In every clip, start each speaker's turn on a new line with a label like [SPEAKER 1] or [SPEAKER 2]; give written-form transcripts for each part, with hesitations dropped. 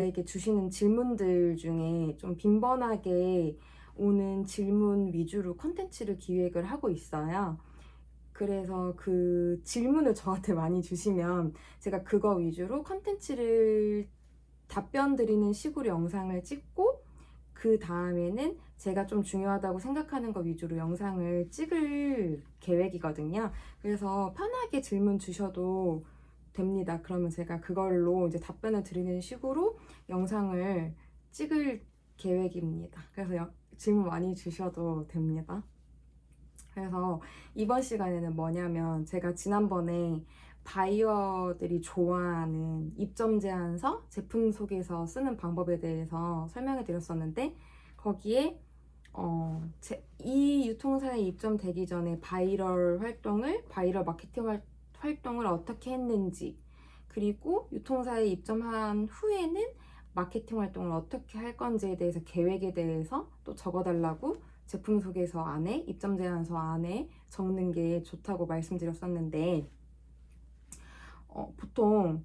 [SPEAKER 1] 저에게 주시는 질문들 중에 좀 빈번하게 오는 질문 위주로 컨텐츠를 기획을 하고 있어요. 그래서 그 질문을 저한테 많이 주시면 제가 그거 위주로 컨텐츠를 답변 드리는 식으로 영상을 찍고, 그 다음에는 제가 좀 중요하다고 생각하는 거 위주로 영상을 찍을 계획이거든요. 그래서 편하게 질문 주셔도 됩니다. 그러면 제가 그걸로 이제 답변을 드리는 식으로 영상을 찍을 계획입니다. 그래서 질문 많이 주셔도 됩니다. 그래서 이번 시간에는 뭐냐면, 제가 지난번에 바이어들이 좋아하는 입점 제안서, 제품 소개서 쓰는 방법에 대해서 설명해 드렸었는데, 거기에 이 유통사에 입점되기 전에 바이럴 마케팅 활동을 어떻게 했는지, 그리고 유통사에 입점한 후에는 마케팅 활동을 어떻게 할 건지에 대해서, 계획에 대해서 또 적어달라고 제품 소개서 안에, 입점 제안서 안에 적는 게 좋다고 말씀드렸었는데, 보통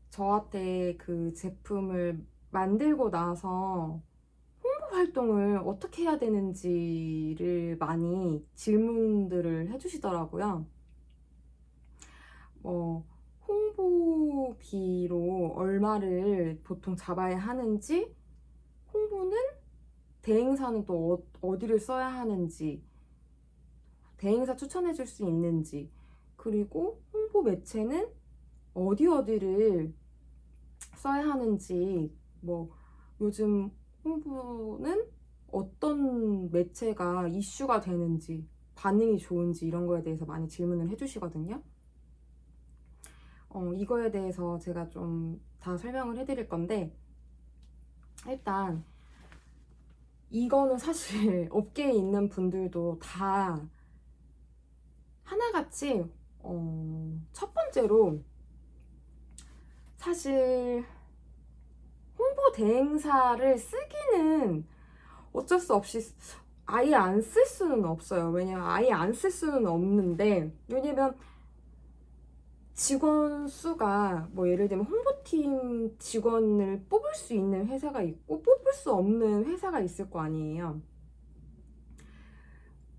[SPEAKER 1] 저한테 그 제품을 만들고 나서 홍보 활동을 어떻게 해야 되는지를 많이 질문들을 해주시더라고요. 홍보비로 얼마를 보통 잡아야 하는지, 홍보는 대행사는 또 어디를 써야 하는지, 대행사 추천해 줄 수 있는지, 그리고 홍보 매체는 어디를 써야 하는지, 요즘 홍보는 어떤 매체가 이슈가 되는지, 반응이 좋은지, 이런 거에 대해서 많이 질문을 해주시거든요. 이거에 대해서 제가 좀 다 설명을 해드릴 건데, 일단 이거는 사실 업계에 있는 분들도 다 하나같이 첫 번째로, 사실 홍보 대행사를 쓰기는 어쩔 수 없이 아예 안 쓸 수는 없어요. 왜냐면 아예 안 쓸 수는 없는데, 왜냐면 직원 수가 예를 들면 홍보팀 직원을 뽑을 수 있는 회사가 있고 뽑을 수 없는 회사가 있을 거 아니에요.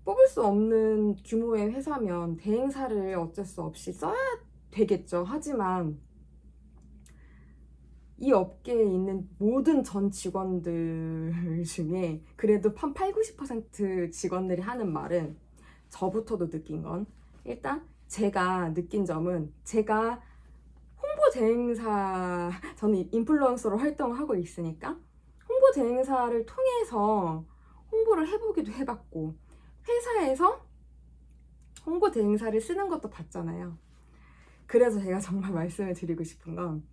[SPEAKER 1] 뽑을 수 없는 규모의 회사면 대행사를 어쩔 수 없이 써야 되겠죠. 하지만 이 업계에 있는 모든 전 직원들 중에 그래도 한 8, 90% 직원들이 하는 말은, 저부터도 느낀 건, 일단 제가 느낀 점은, 제가 홍보 대행사, 저는 인플루언서로 활동을 하고 있으니까 홍보 대행사를 통해서 홍보를 해보기도 해봤고, 회사에서 홍보 대행사를 쓰는 것도 봤잖아요. 그래서 제가 정말 말씀을 드리고 싶은 건,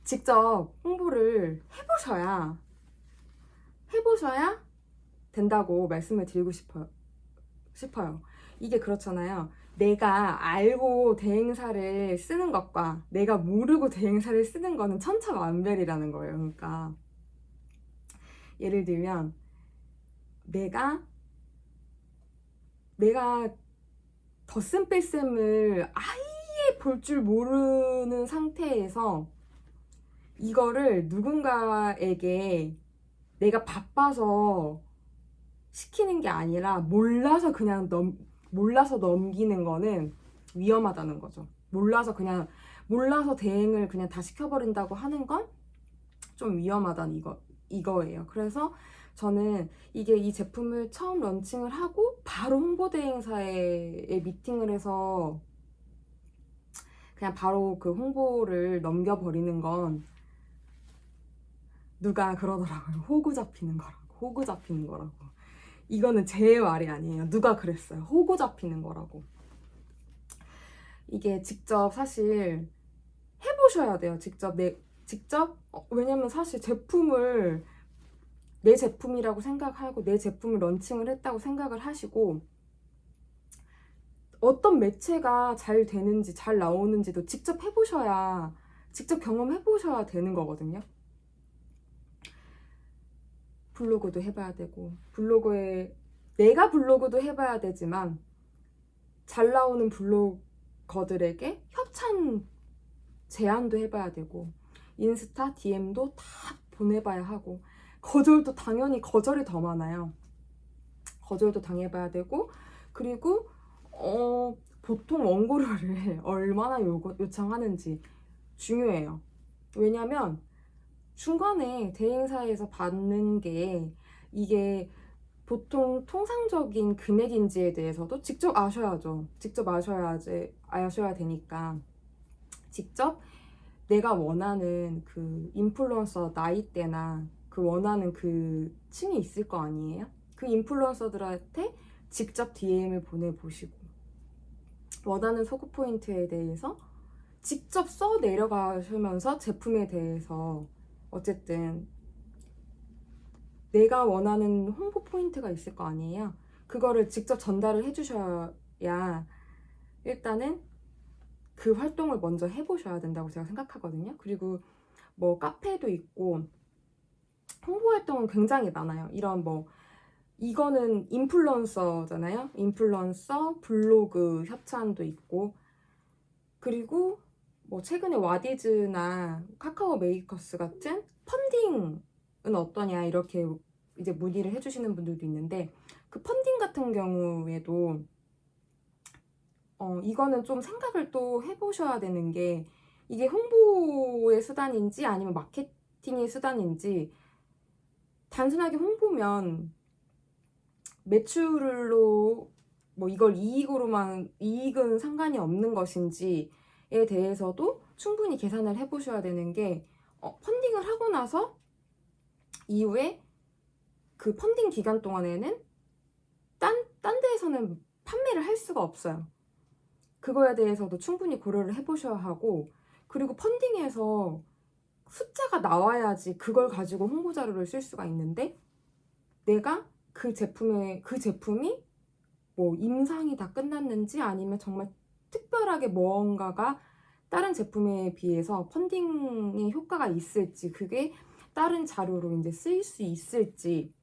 [SPEAKER 1] 직접 홍보를 해보셔야 된다고 말씀을 드리고 싶어요. 이게 그렇잖아요. 내가 알고 대행사를 쓰는 것과 내가 모르고 대행사를 쓰는 거는 천차만별이라는 거예요. 그러니까 예를 들면, 내가 덧셈 뺄셈을 아예 볼 줄 모르는 상태에서 이거를 누군가에게 내가 바빠서 시키는 게 아니라 몰라서 넘기는 거는 위험하다는 거죠. 몰라서 대행을 그냥 다 시켜버린다고 하는 건 좀 위험하다는 이거예요. 그래서 저는 이 제품을 처음 런칭을 하고 바로 홍보대행사에 미팅을 해서 그냥 바로 그 홍보를 넘겨버리는 건, 누가 그러더라고요. 호구 잡히는 거라고. 이거는 제 말이 아니에요. 누가 그랬어요. 호구 잡히는 거라고. 이게 직접 사실 해보셔야 돼요. 왜냐면 사실 내 제품이라고 생각하고 내 제품을 런칭을 했다고 생각을 하시고, 어떤 매체가 잘 되는지 잘 나오는지도 직접 경험해보셔야 되는 거거든요. 블로그도 해봐야 되고, 내가 블로그도 해봐야 되지만, 잘 나오는 블로거들에게 협찬 제안도 해봐야 되고, 인스타 DM도 다 보내봐야 하고, 거절도 당연히 거절이 더 많아요. 거절도 당해봐야 되고, 그리고 보통 원고료를 얼마나 요청하는지 중요해요. 왜냐면 중간에 대행사에서 받는 게 이게 보통 통상적인 금액인지에 대해서도 직접 아셔야죠. 직접 아셔야 되니까 직접 내가 원하는 그 인플루언서 나이대나 그 원하는 그 층이 있을 거 아니에요? 그 인플루언서들한테 직접 DM을 보내보시고 원하는 소구 포인트에 대해서 직접 써 내려가시면서 제품에 대해서 어쨌든 내가 원하는 홍보 포인트가 있을 거 아니에요? 그거를 직접 전달을 해주셔야 일단은 그 활동을 먼저 해보셔야 된다고 제가 생각하거든요. 그리고 뭐 카페도 있고 홍보 활동은 굉장히 많아요. 이런 뭐 이거는 인플루언서잖아요. 인플루언서, 블로그 협찬도 있고, 그리고 뭐 최근에 와디즈나 카카오 메이커스 같은 펀딩은 어떠냐 이렇게 이제 문의를 해주시는 분들도 있는데, 그 펀딩 같은 경우에도 이거는 좀 생각을 또 해보셔야 되는 게, 이게 홍보의 수단인지 아니면 마케팅의 수단인지. 단순하게 홍보면 매출로 뭐 이걸 이익은 상관이 없는 것인지에 대해서도 충분히 계산을 해보셔야 되는 게, 펀딩을 하고 나서 이후에 그 펀딩 기간 동안에는 딴 데에서는 판매를 할 수가 없어요. 그거에 대해서도 충분히 고려를 해보셔야 하고, 그리고 펀딩에서 숫자가 나와야지 그걸 가지고 홍보 자료를 쓸 수가 있는데, 내가 그 제품이 뭐 임상이 다 끝났는지 아니면 정말 특별하게 무언가가 다른 제품에 비해서 펀딩의 효과가 있을지, 그게 다른 자료로 이제 쓰일 수 있을지,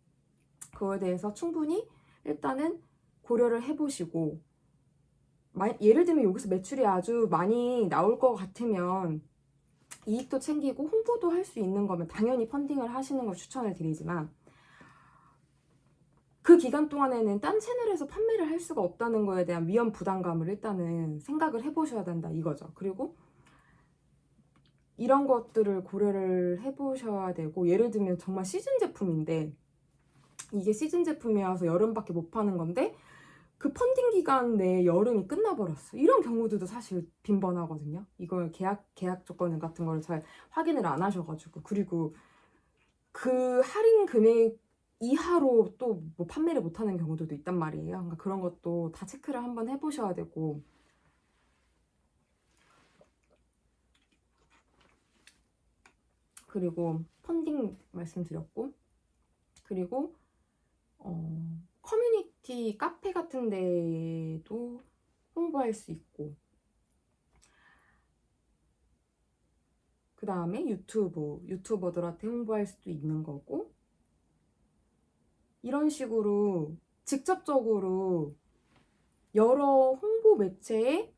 [SPEAKER 1] 그거에 대해서 충분히 일단은 고려를 해보시고, 예를 들면 여기서 매출이 아주 많이 나올 것 같으면 이익도 챙기고 홍보도 할 수 있는 거면 당연히 펀딩을 하시는 걸 추천을 드리지만, 그 기간 동안에는 딴 채널에서 판매를 할 수가 없다는 거에 대한 위험 부담감을 일단은 생각을 해보셔야 된다 이거죠. 그리고 이런 것들을 고려를 해보셔야 되고, 예를 들면 정말 시즌 제품인데, 이게 시즌 제품이어서 여름밖에 못 파는 건데 그 펀딩 기간 내에 여름이 끝나버렸어. 이런 경우들도 사실 빈번하거든요. 이걸 계약 조건 같은 걸 잘 확인을 안 하셔가지고, 그리고 그 할인 금액 이하로 또 뭐 판매를 못하는 경우들도 있단 말이에요. 그러니까 그런 것도 다 체크를 한번 해보셔야 되고, 그리고 펀딩 말씀드렸고, 그리고 커뮤니티 카페 같은 데도 홍보할 수 있고, 그 다음에 유튜버들한테 홍보할 수도 있는 거고, 이런 식으로 직접적으로 여러 홍보 매체에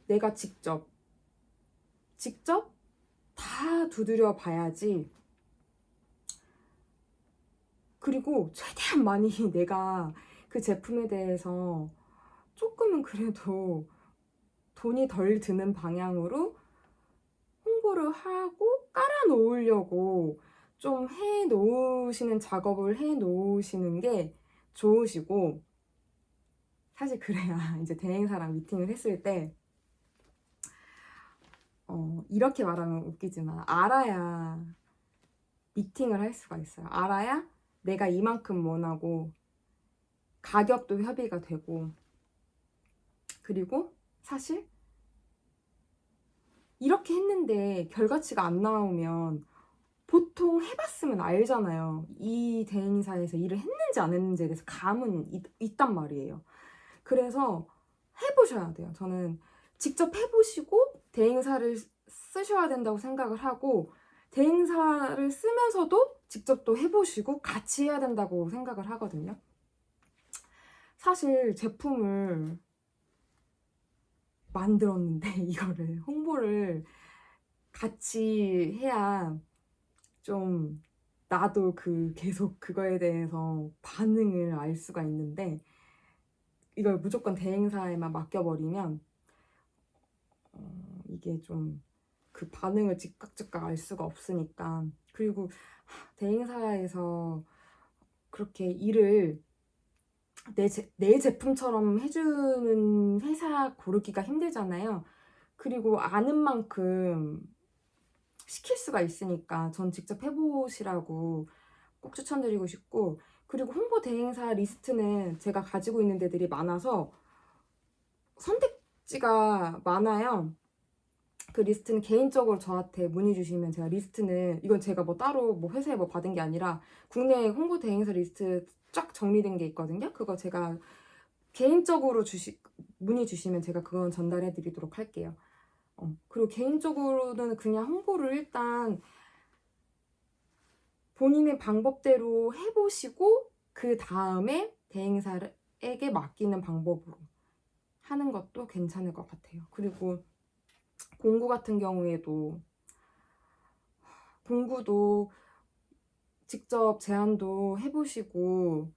[SPEAKER 1] 내가 직접 다 두드려 봐야지. 그리고 최대한 많이 내가 그 제품에 대해서 조금은 그래도 돈이 덜 드는 방향으로 홍보를 하고 깔아 놓으려고 좀 해 놓으시는 작업을 해 놓으시는 게 좋으시고, 사실 그래야 이제 대행사랑 미팅을 했을 때 이렇게 말하면 웃기지만 알아야 미팅을 할 수가 있어요. 알아야 내가 이만큼 원하고 가격도 협의가 되고, 그리고 사실 이렇게 했는데 결과치가 안 나오면 보통 해봤으면 알잖아요. 이 대행사에서 일을 했는지 안 했는지에 대해서 감은 있단 말이에요. 그래서 해보셔야 돼요. 저는 직접 해보시고 대행사를 쓰셔야 된다고 생각을 하고, 대행사를 쓰면서도 직접 또 해보시고 같이 해야 된다고 생각을 하거든요. 사실 제품을 만들었는데 이거를 홍보를 같이 해야 좀 나도 계속 그거에 대해서 반응을 알 수가 있는데, 이걸 무조건 대행사에만 맡겨버리면 이게 좀 그 반응을 즉각 알 수가 없으니까. 그리고 대행사에서 그렇게 일을 내 제품처럼 해주는 회사 고르기가 힘들잖아요. 그리고 아는 만큼 시킬 수가 있으니까 전 직접 해보시라고 꼭 추천드리고 싶고, 그리고 홍보 대행사 리스트는 제가 가지고 있는 데들이 많아서 선택지가 많아요. 그 리스트는 개인적으로 저한테 문의 주시면, 제가 리스트는, 이건 제가 뭐 따로 뭐 회사에 뭐 받은 게 아니라 국내 홍보 대행사 리스트 쫙 정리된 게 있거든요. 그거 제가 개인적으로 문의 주시면 제가 그건 전달해 드리도록 할게요. 그리고 개인적으로는 그냥 홍보를 일단 본인의 방법대로 해보시고 그 다음에 대행사에게 맡기는 방법으로 하는 것도 괜찮을 것 같아요. 그리고 공구 같은 경우에도, 공구도 직접 제안도 해보시고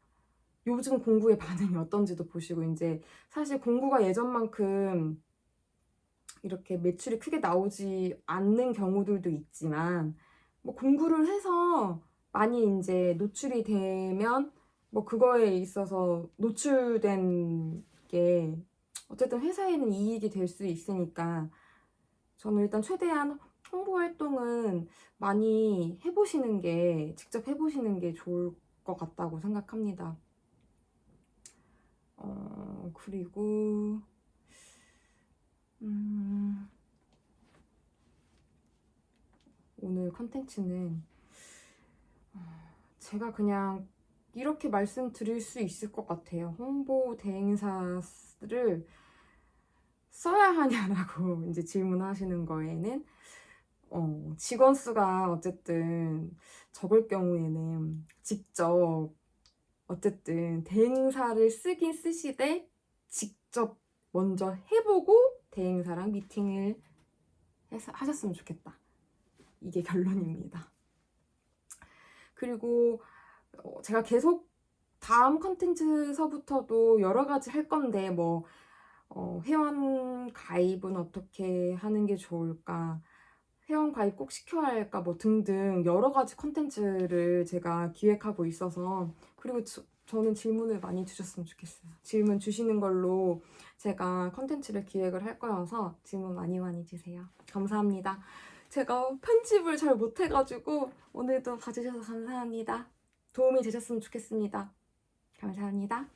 [SPEAKER 1] 요즘 공구의 반응이 어떤지도 보시고, 이제 사실 공구가 예전만큼 이렇게 매출이 크게 나오지 않는 경우들도 있지만, 뭐 공구를 해서 많이 이제 노출이 되면 뭐 그거에 있어서 노출된 게 어쨌든 회사에는 이익이 될 수 있으니까, 저는 일단 최대한 홍보 활동은 많이 해보시는 게, 직접 해보시는 게 좋을 것 같다고 생각합니다. 그리고 오늘 컨텐츠는 제가 그냥 이렇게 말씀드릴 수 있을 것 같아요. 홍보 대행사를 써야 하냐라고 이제 질문하시는 거에는, 직원 수가 어쨌든 적을 경우에는 직접 어쨌든 대행사를 쓰긴 쓰시되 직접 먼저 해보고 대행사랑 미팅을 하셨으면 좋겠다. 이게 결론입니다. 그리고 제가 계속 다음 컨텐츠서부터도 여러 가지 할 건데, 뭐 회원 가입은 어떻게 하는 게 좋을까, 회원 가입 꼭 시켜야 할까, 뭐 등등 여러 가지 컨텐츠를 제가 기획하고 있어서, 그리고 저는 질문을 많이 주셨으면 좋겠어요. 질문 주시는 걸로 제가 컨텐츠를 기획을 할 거여서 질문 많이 주세요. 감사합니다. 제가 편집을 잘 못해가지고 오늘도 봐주셔서 감사합니다. 도움이 되셨으면 좋겠습니다. 감사합니다.